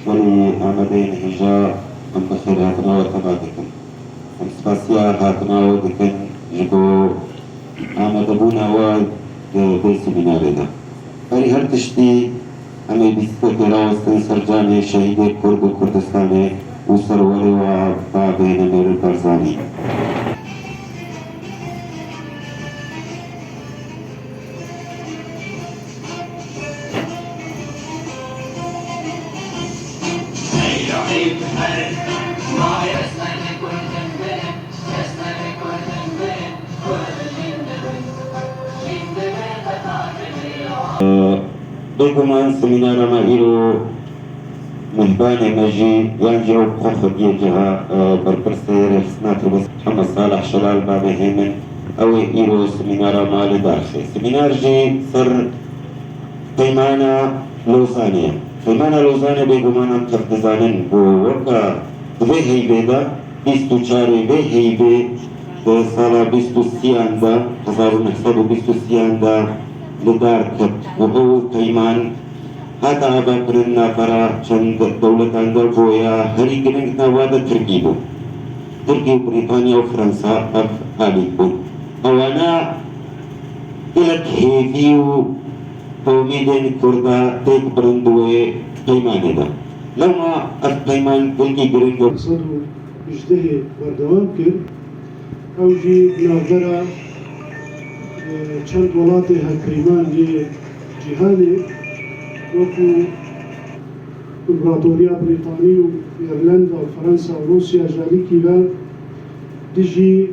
ولآمدين هجاء من بخير هاتنا وتبادكن سپاسیا هاتنا و دکن جگو آمده بونا و دی سمیناره ده بری هر تشتی همه بیسته راوستن سرجان شهید کرد و کردستان و سرور و بابین میر برزانی بگمان سمینار ما ایرو مهبان مجی یانجا و بخوخ دیجها برپرسه رحسنات بس محمد صالح شلال بابه هیمن او ایرو سمینار ما لداخل سمینار جی سر پیمانا لوزانیه پیمانا لوزانیه بگمانم تفدزانن بو وکا دوه هیبه دا 24 به هیبه سالا 23 دا 1923 دا لدار کت وهو پیمان هذا هذا کرنا فرا چند دولت اندر بویا هری گرنگ نواده ترکی بود ترکی بریتانیا و فرانسا حالی بود اوانا الک هیفی و تومیدین کرده تیک برندوه پیمانه دا لما اف پیمان دلکی گرنگ صدو اجده بردوام کرد او جی نافدرا چند ولات هکریمان یه جهانی وکو امپراتوریا بریتانی و ایرلند و فرانسا و روسیا جالیکی و دیجی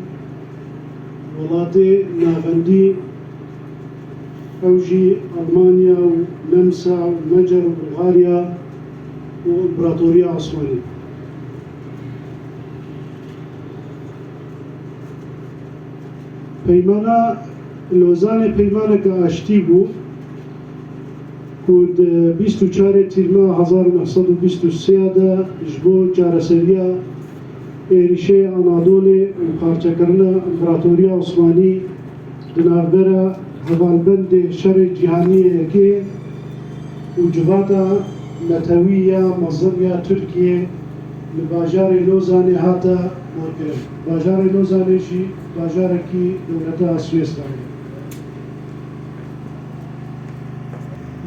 ولات نافندی او جی المانیا و نمسا و مجر و بلغاریا و امپراتوریا عثمانی پیمانا لوزان پیمانه که آشتی بود کود 24 تیرما 1923 ده جبو جارسریا ایریشه آنادول پارچه کرنا امپراتوریا عثمانی دنافدر هوالبند شر جهانی که و جواتا نتویه مزریا ترکیه لباجار لوزانه هاتا مرکز باجار لوزانه شی باجار کی دولتا سویسرا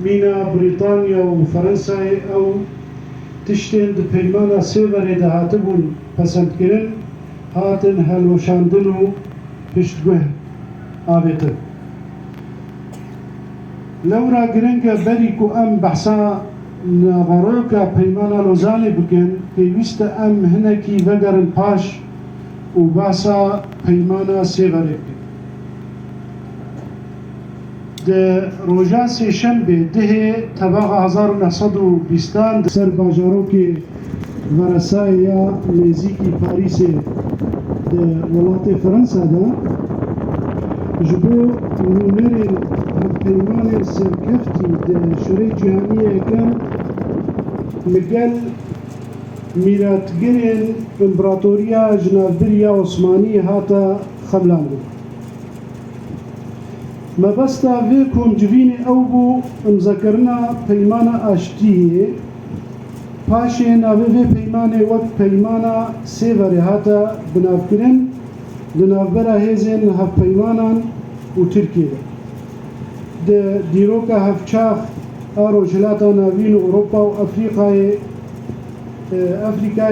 مینا بریتانیا و فرانسا او تشتین د پیمانا سیوری ده هاتبون پسند کرن هاتن هلوشاندن و پشتگوه آبیتن لورا گرنگا بری کو ام بحثا نغروکا پیمانا لوزانی بکن پیوست ام هنکی وگرن پاش و بحثا پیمانا سیوری بکن ده روژا سه شنبه ده طبق 1920 سر باجاروک ورسای یا نزیکی پاریس ده ولات فرانسا ده جبو نونر پیمان سرکفتی ده شوری جهانی کم لگل میراتگرین امپراتوریا جنابریا عثمانی هاتا خبلاندو مبستا ویکم جوین او بو مذکرنا پیمان آشتیه پاشه ناوی پیمان وقت پیمان سیوری هاتا بنافکرین دنافبرا هیزن هف پیمانان و ترکیه ده دیروکا هف چاخ آرو جلاتا ناوین اوروپا و افریقای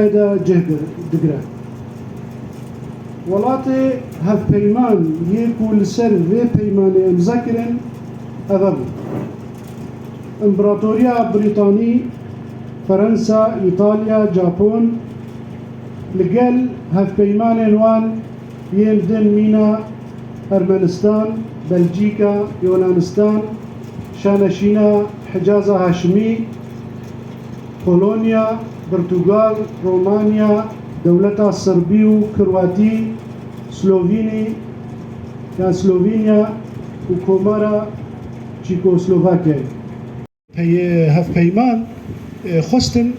دا جهگر دگره ولات هف پیمان یکو لسر وی پیمان امذکرن اوه امپراتوریا بریتانی فرانسا ایتالیا ژاپن لگل هف پیمان وان یندن مینا ارمنستان بلژیکا یونانستان شانشینا حجاز هاشمی پولونیا برتغال رومانیا دولتا سربی و کرواتی سلووینی یا سلووینیا و کومارا چیکوسلوواکیا هف پیمان خستن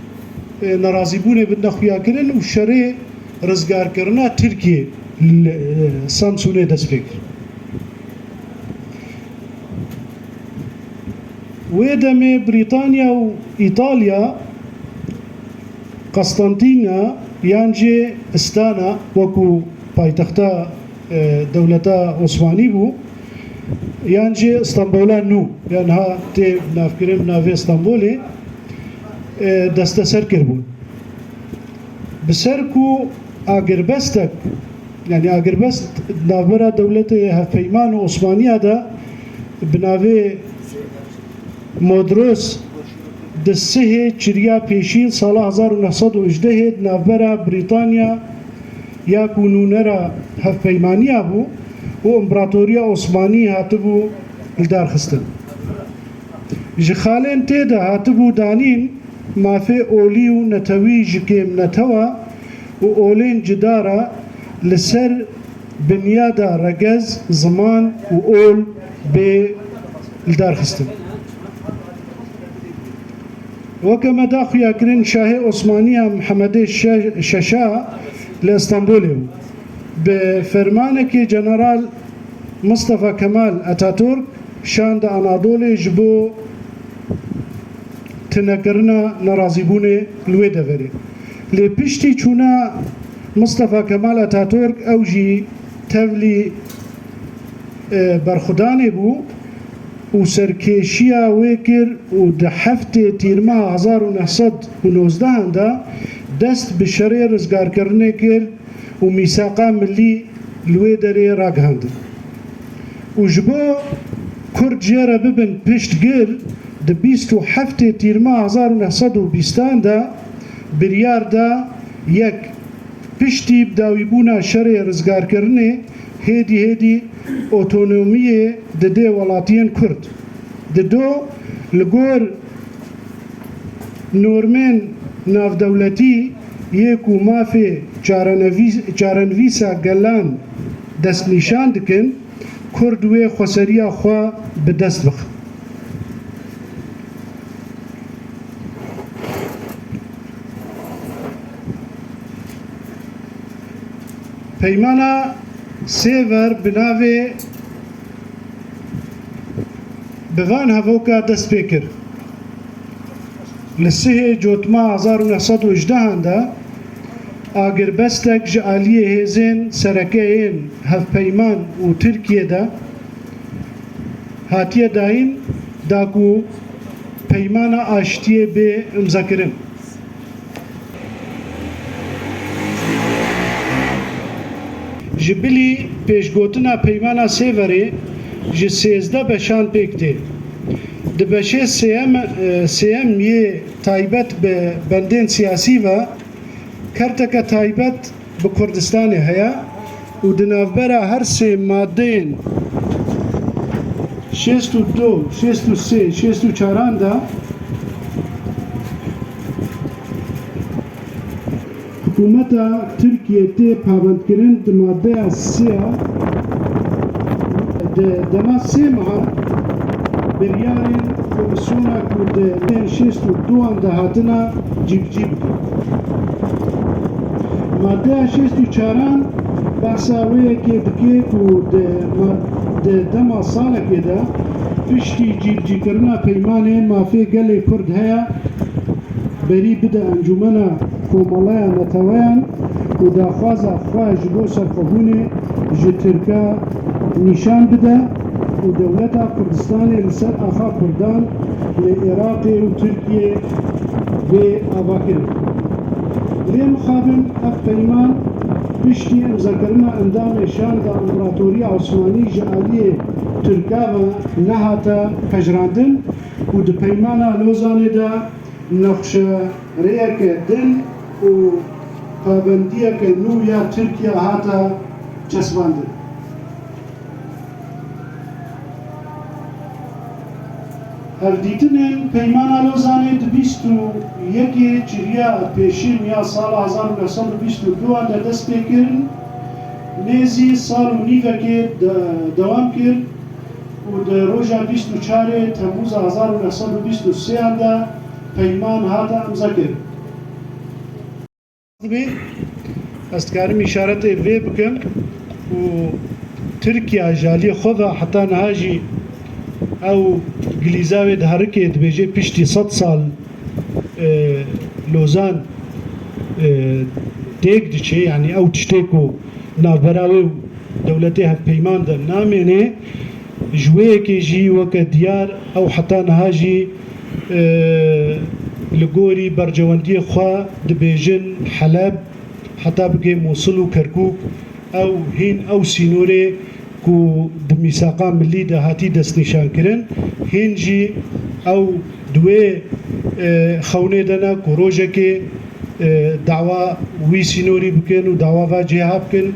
نرازی بونه بند خویا کرن و شره رزگار کرنا ترکیه سامسونه دست فکر ويدمي بريطانيا وإيطاليا قسطنطينة يانجي استانا وكو بايتختا دولتا عثماني بو يانجي اسطنبولا نو يعني ها تي نافكرين بنافي اسطنبولي دستسر كربون بسركو اغربستك يعني اغربست نافبرا دولتي هفيمان عثمانية دا بنافي مودروس دسته چریا پیشین سال 1918 نافبرا بریتانیا یا کنونرا هفپیمانیا بو و امپراتوریا عثمانی هاتبو الدار خستن جخالين تيدا هاتبو دانين ما في أولي و نتوي جكيم نتوا و أولين جدارا لسر بنيادا رجز زمان و أول بالدار خستن وكما داخل يكرين شاهي عثمانية محمد شاشا لإسطنبول بفرمانك جنرال مصطفى كمال أتاتورك شاند أناضولي جبو تنكرنا نرازيبوني الويدة فري لبشتي چونا مصطفى كمال أتاتورك أوجي تولي برخداني بو و سرکشیا وکر و ده هفته تیرما 1919 دا دست به شرع رزگار کرنه کرد و میثاقا ملی لوی دره راگهاند و جبو کرد جیره ببن پشت گر ده 27 تیرما 1920 دا بریار دا یک پشتی بداوی بونا شرع رزگار کرنه هیدی اوتونومی ده ولاتین کرد دو لگور نورمن ناف دولتی یکو مافی چارنویسا گلان دست نشان دکن کرد وی خسریا خوا به دست بخ پیمانا سیور بناوی بوان هفوکا دست پیکر لسه جوتما 1918 دا آگر بستک جعالیه هزین سرکه هف پیمان و ترکیه دا هاتیه داین داکو پیمان آشتیه به امزاکرن جبلی پیشگوتنا پیمانا سیوری جه 13 بشان پیکته ده بشه سیم یه تایبت به بندین سیاسی و کرتک تایبت به کردستان هیا و دنافبرا هر سه مادین 62 63 64 دا حکومت ترکیه تی پابند کرن ده ماده سیا دما سه ماه بریارین کمیسیونا کرده شیست و دوان ده هاتنا جیب ماده شیست و چاران بحثاویه که دکه که دما ساله که ده پشتی جیب کرنا پیمانه مافی گل کرد هیا بری بده انجمنا کومالای نتوان و داخوازا خواه جبو سرخوونه جترکا نشان بده و دولت کردستان لسر آخا کردان لعراق و ترکیه به آباکر لی مخابن اف پیمان پشتی امزاکرنا اندام شان دا امپراتوری عثمانی جعالی ترکا و نهاتا پجراندن و دا پیمانا لوزانه دا نقش ریک دن و پابندیه که نو یا ترکیه هاتا چسباندن دیتن پیمان لوزانه دبیست و یکی چریا پیشین یا سال 1922 در دست بکرن نیزی سال و نیوه که دوام کرد و در روژا 24 تموز 1923 دا پیمان هاتا امضا کرد. استکارم اشارت وی بکن و ترکیه جالی خدا حتی نهاجی او گلیزاوی دهرکه دبیجه پشتی 100 سال لوزان تێک دچێ یعنی ئەو تشتێک و ناوبەراوی و دەوڵەتێ هەفپەیمان دە نامێنێ ژوەیەکێژی وەکە دیار ئەو حتا نەهاژی لە گۆری بەرجەوەندیە خوا دەبێژن حەلەب حتا بگێ مووسڵ و کەرکووک ئەو هین ئەو سینۆرێ و میساقا ملی داهاتی دەستنیشانکردن هێنجی ئەو دوێ خەونێ دەنا و ڕۆژێکێ داوا وی سینۆری بکەن و داواوا جێها بکەن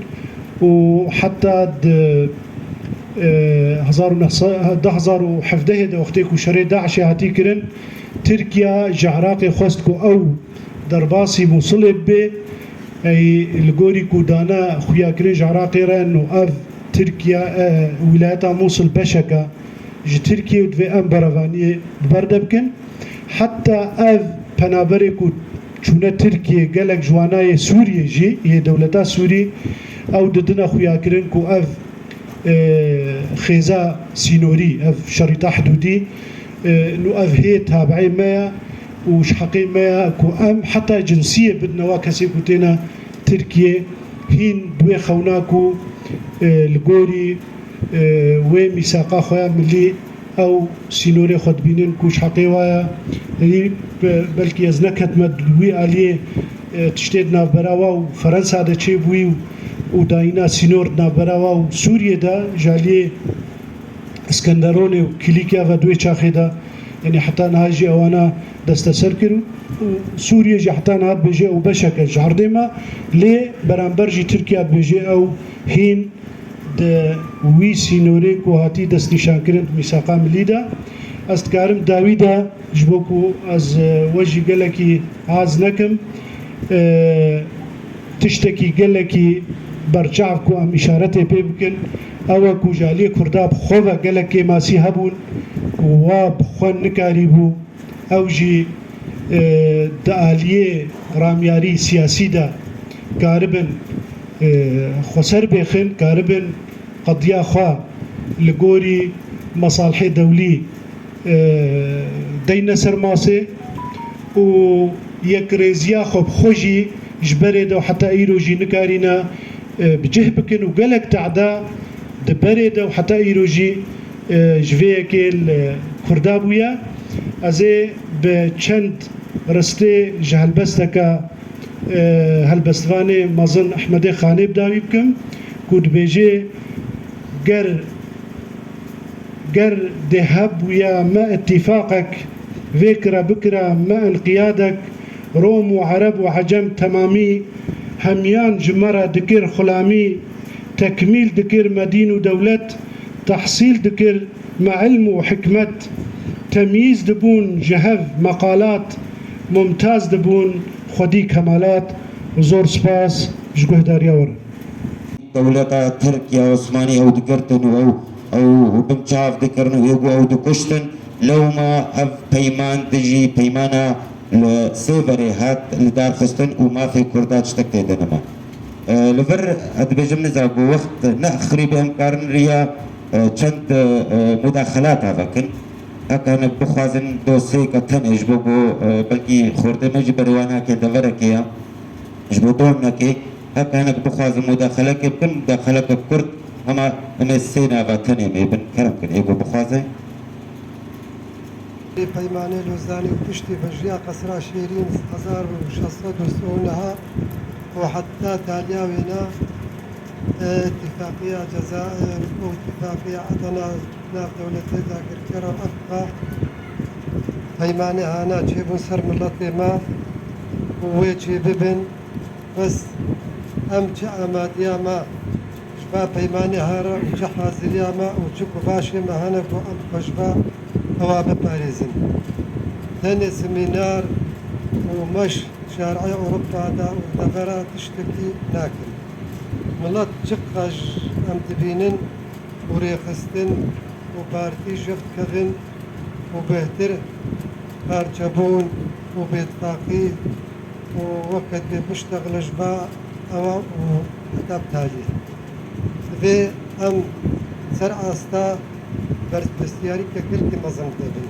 و حتا 2017 وەختێک و شەرێ داعشی هاتی کردن ترکیا ji Iraqê xwest ku ew derbasî Mosulê bê li gorî ku dana xuyakirin ji Iraqê re û ev Tirkiya wilayeta Mosul beşeka ji Tirkiye û divê em berevaniyê berde bikin heta ev penaberê ku çûne Tirkiye gelek ji wanayê Sûriyê jî yê dewleta Sûrî ew didine xuyakirin ku ev xêza sînorî ev şerîta hidûdî نو اف هي تابعي مايا وش حقي مايا كو ام حتى جنسيه بدنا واكسي كوتينا تركيا هين دوي خوناكو الجوري وي ميثاقا خويا ملي او سينوري خد بينين كوش حقي وايا بلكي ازنكت مدوي عليه تشتيدنا براوا وفرنسا دا تشي بوي وداينا سينورنا براوا وسوريا دا جاليه اسكندروني وكليكيا ودوي شاخدا يعني حتى نهاجي اوانا دستسر كرو سوريا جي حتى نهار بيجي او بشكل جاردما لي برامبرجي تركيا بيجي او هين د وي سينوريك وهاتي دست نشان كرن ميثاقا مليدا استكارم داويدا جبوكو از وجي قالكي عاز نكم تشتكي قالكي برجعكو ام اشارتي بيبكن او کو جالی کرداب خواه گلک ماسی هبون و بخوان نکاریبو او جی دعالیه رامیاری سیاسی دا کاربن خسر بخن کاربن قضیه خواه لگوری مصالح دولی دین سرماسه و یک رزیا خوب خوشی جبره دو حتی ایرو جی نکارینا بجه بکن و گلک تعدا دبرد و حتی ایروجی جویه کردابویا از به چند رسته جهلبسته که هلبستوانه مازن احمد خانه بداوی بکم کود بیجه گر دهب ویا ما اتفاقك فكرة بكرة ما انقيادك روم وعرب وعجم تمامي هميان جمرة دكير خلامي تكميل دكير مدين ودولة تحصيل دكير مع علم وحكمة تمييز دبون جهف مقالات ممتاز دبون خدي كمالات وزور سباس جوه داريور دولة تركيا عثمانية أو دكرتن أو بمشاف دكرن أو دكشتن لو ما أف بيمان دجي بيمانا لسيفري هات لدار خستن وما في كردات شتكتي دنما لفر ادبجم نزاق وقت نأخري بإمكان ريا چند مداخلات هفكن اكان بخوازن دوسي كتن اجبوغو بلكي خورده مجي بروانا كي دوركيا اجبوطونا كي اكان بخوازن مداخلة كي بكن مداخلة كرد اما نسينا باتني ميبن كرم كن ايبو بخوازن پیمانه لوزانی و پشتی بجریا قصرا شیرین 1609 وحتى تاليا وينا اتفاقية جزائر واتفاقية عدنا ناف دولة ذاكر كرم أفقا هيماني هانا جيبون سر ملتي ما ويجي ببن بس أمجع ما دياما شبا هيماني هارا وجحا زلياما وجكو باشي ما هانا بو أم خشبا هوا بباريزن تاني سمينار ومش شارعي أوروبا دا ودفرا تشتكي لكن ملت جقاج أم تبينن وريخستن وبارتي جفت كغن وبهتر بارجبون وبيتفاقي ووقت بمشتغل جبا أو وحتى بتالي في أم سر أستا بەرزپرسیاری کە گرتی مەزن دەبن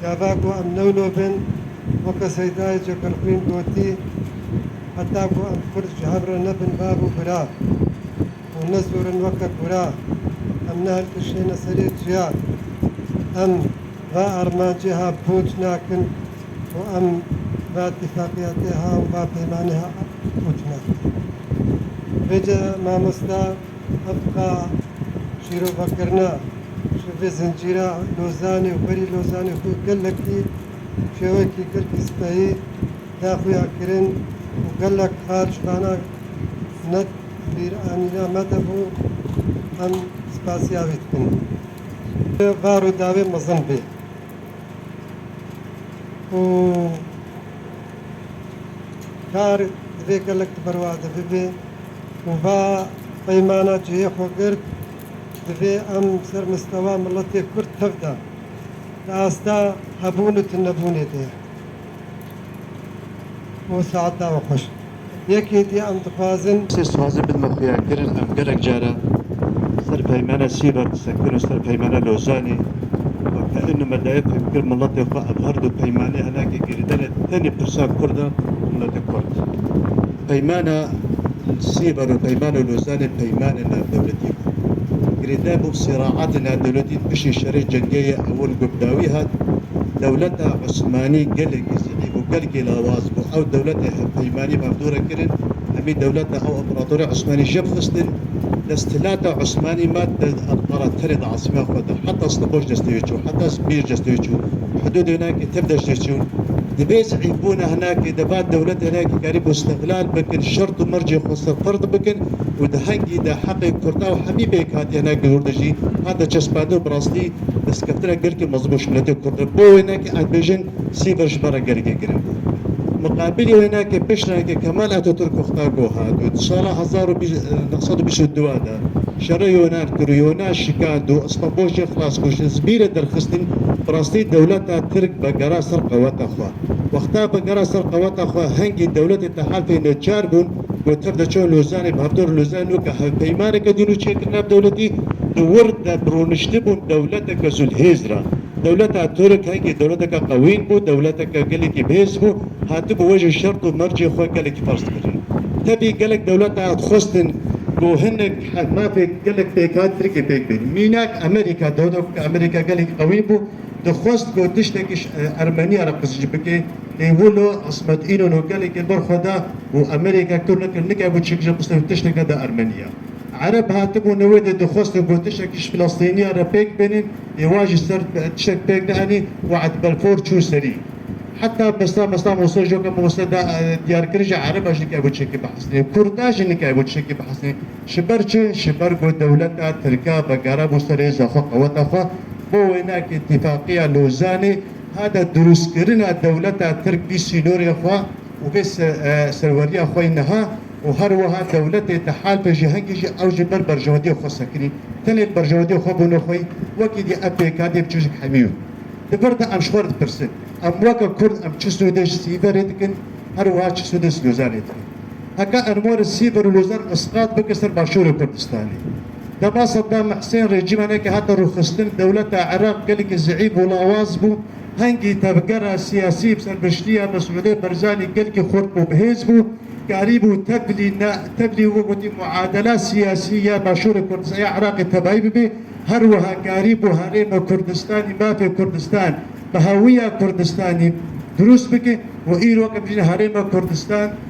یاواگو ئەم نەونۆ بن وەکە سەیدای جەگەرخوین گوتی هەتاگو ئەم کورد ji hebre nebin bav û bira û nezorin weke gura em nehelkişêne serê ciyan em va armancê ha pûç nakin û em va itîfaqiyetê ha û va peymanê ha pûç nakin bêce mamosta ev şîrovekirina ji vê zincîra Lozanê û berî Lozanê xwe gelekî şêwekî girkî spehî daxuya kirin û gelek xarcivana net bîranîna me de bû em spasiya wî dikin. Var û davê mezin bê û kar divê gelek di ber wa de bibe û va peymana cihê xwe girt divê em ser mistewa miletê Kurd tev da li asta hebûn û tunebûnê de ye û saeta we xweş yekê dî em dixwazin سوازی بدمە خویاکردن ئەم گەرەک جارە سەر پەیمانە سیبەر سەکردن و سەر پەیمانە لۆزانی وەکە ئەنمەدایە پێکرد مڵەتی خۆ ئەم هەردوو پەیمانەی هەلاکی گریدەنێت تەنی پرسا کوردە مڵەتی کورد پەیمانە سیبەر و پەیمانە لۆزانی پەیمانە ناودەولەتی گریدا بۆ سیراعاتی ناودەولەتی پشی شەڕی جەنگەیە ئەوەل گوبداوی هات دەولەتە عوسمانی گەلێکی زیدی بوو گەلێکی لاواز بوو ئەو دەولەتی پەیمانی مەفدورە کردن هەمی دەولەتە ئەو ئەمپراتۆری عوسمانی ژەب خستن دەستلاتە عوسمانی مات ئەنقەرەتەری عاصمە خۆدا حتا سڵبۆش دەستەوێت چوو حتا سبیر دەستەوێت چوو حدود هناکی تب دەشتێت چوو دەبێت عیبوونە هەناکی دەبات دەولەت هەناکی کاری بۆ استقلال بکن شەرت و مەرجی خۆ سەرفەرد بکن و دەهەنگی دا حەقی کوردا و هەمی بێک هاتی هەناکی وردەژی هات دەچەسپاندە و بڕاستی دەستکەفتنە گەرکی مەزبوو شملەتی کوردە بۆ هێناکی ئەنبێژن سیبەر ژبەرە گەرگی گرن مقابل هناك بشرك كمال اتاتورك اختاروا هادو سال 1922 دا شرع يونان كريونا شيكاندو اسطنبول خلاص كوش زبيره درخستن براستي دولة ترك بقرا سرقه وتخوا وقتها بقرا سرقه وتخوا هنجي دولة التحالف نجار بون وتبدا شو لوزاني بهدور لوزان وكا بيمانك دينو تشيكنا بدولتي ورد برونشتبون دولتك زل هزرة دولتها ترك هنجي دولتك قوين بو دولتك قالك بهز بو هاتبو وجه الشرط ومرجي خوك قالك فرض كرين تبي قالك دولتها تخستن بو هنك ما في قالك بيكات تركي بيك بين ميناك امريكا دولتك امريكا قالك قوين بو تخست بو تشتكش ارمنيا رقص جبكي يقولوا عصمت اينو نو قالك البرخدا وامريكا كلك نكا بو تشكج تشتكي دا ارمنيا عرب هاتبو نويد دخوست بو تشكش فلسطينية ربيك بينين يواجه سر تشك بيك دهني وعد بلفور شو سري حتى بسلا موصل جوكا موصل ديار كرجع عرب اجنك ابو تشكي بحسني كرداج انك ابو تشكي بحسني شبر قو دولتها تركا بقرا بوستري زخو قوات اخو بو هناك اتفاقية لوزاني هذا دروس كرنا دولتها ترك بي سينوريا اخوا وبس سروريا اخوا انها وهروها دولتي تحالف جهنجي او جبر برجودي خو سكري تاني برجودي خو بنو خوي وكيدي ابي كادي بجوجك حميو دبرت ام شورت برسن ام وكا كرد ام تشسو دش سيبرتكن هروها تشسو دش لوزارتكن هكا ارمور السيبر ولوزار اسقاط بكسر باشور كردستاني دابا صدام حسين رجيم هناك حتى رخصتن دولة العراق قالك الزعيم ولا واظبو هنجي تبقرا سياسي بسر بشتيا مسعودي برزاني قالك خرطبو بهزبو قريبو تبلي وقتي معادلات سياسية مشهورة كردستان عراقي تبعي به هروها قريبو هريم كردستاني ما في كردستان بهوية كردستاني دروس بك وإيرو كبجين هريم كردستان